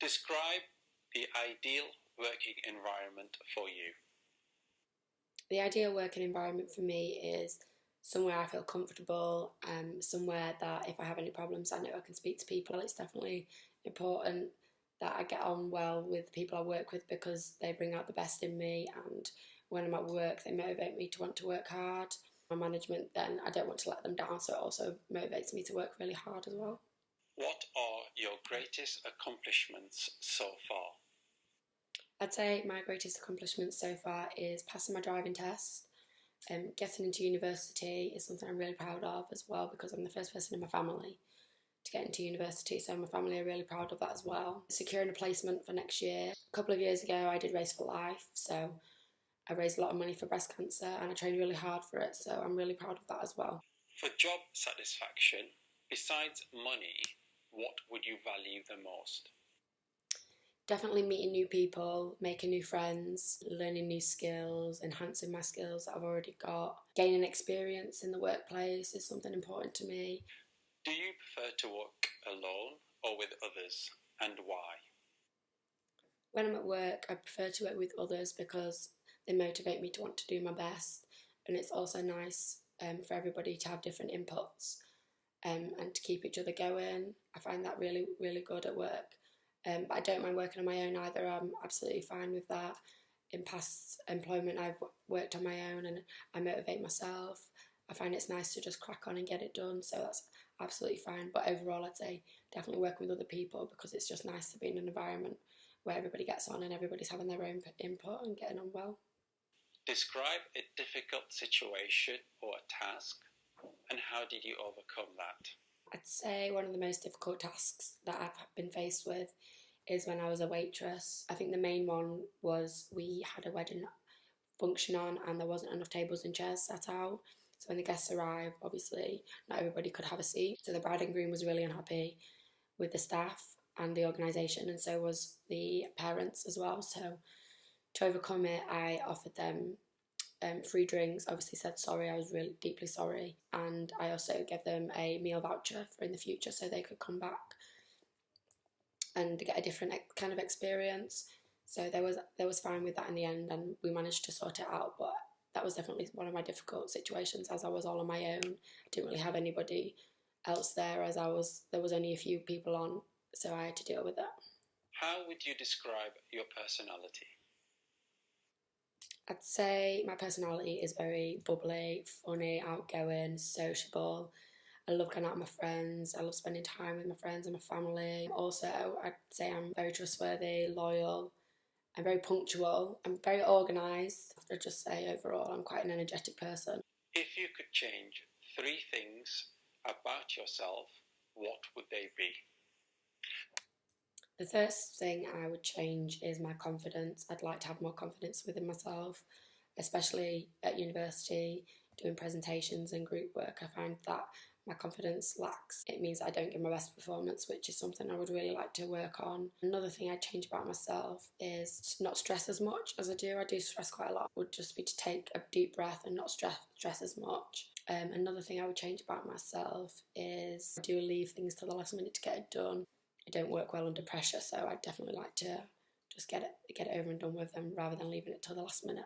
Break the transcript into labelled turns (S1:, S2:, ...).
S1: Describe the ideal working environment for you.
S2: The ideal working environment for me is somewhere I feel comfortable, somewhere that if I have any problems I know I can speak to people. It's definitely important that I get on well with the people I work with because they bring out the best in me, and when I'm at work they motivate me to want to work hard. My management, then I don't want to let them down, so it also motivates me to work really hard as well.
S1: What are your greatest accomplishments so far?
S2: I'd say my greatest accomplishment so far is passing my driving test. Getting into university is something I'm really proud of as well, because I'm the first person in my family to get into university, so my family are really proud of that as well. Securing a placement for next year. A couple of years ago I did Race for Life, so I raised a lot of money for breast cancer and I trained really hard for it, so I'm really proud of that as well.
S1: For job satisfaction, besides money, what would you value the most?
S2: Definitely meeting new people, making new friends, learning new skills, enhancing my skills that I've already got. Gaining experience in the workplace is something important to me.
S1: Do you prefer to work alone or with others, and why?
S2: When I'm at work, I prefer to work with others because they motivate me to want to do my best, and it's also nice for everybody to have different inputs and to keep each other going. I find that really, really good at work. But I don't mind working on my own either. I'm absolutely fine with that. In past employment, I've worked on my own and I motivate myself. I find it's nice to just crack on and get it done, so that's absolutely fine. But overall, I'd say definitely working with other people because it's just nice to be in an environment where everybody gets on and everybody's having their own input and getting on well.
S1: Describe a difficult situation or a task, and how did you overcome that?
S2: I'd say one of the most difficult tasks that I've been faced with is when I was a waitress. I think the main one was we had a wedding function on and there wasn't enough tables and chairs set out. So when the guests arrived, obviously not everybody could have a seat. So the bride and groom was really unhappy with the staff and the organisation, and so was the parents as well. So to overcome it, I offered them free drinks, obviously said sorry, I was really deeply sorry, and I also gave them a meal voucher for in the future so they could come back and get a different kind of experience. So there was fine with that in the end, and we managed to sort it out. But that was definitely one of my difficult situations, as I was all on my own. I didn't really have anybody else there, as there was only a few people on, so I had to deal with it.
S1: How would you describe your personality?
S2: I'd say my personality is very bubbly, funny, outgoing, sociable. I love going out with my friends. I love spending time with my friends and my family. Also, I'd say I'm very trustworthy, loyal. I'm very punctual. I'm very organised. I'd just say overall I'm quite an energetic person.
S1: If you could change 3 things about yourself, what would they be?
S2: The first thing I would change is my confidence. I'd like to have more confidence within myself, especially at university, doing presentations and group work. I find that my confidence lacks. It means I don't give my best performance, which is something I would really like to work on. Another thing I'd change about myself is not stress as much as I do. I do stress quite a lot. Would just be to take a deep breath and not stress as much. Another thing I would change about myself is I do leave things to the last minute to get it done. I don't work well under pressure, so I'd definitely like to just get it over and done with them rather than leaving it till the last minute.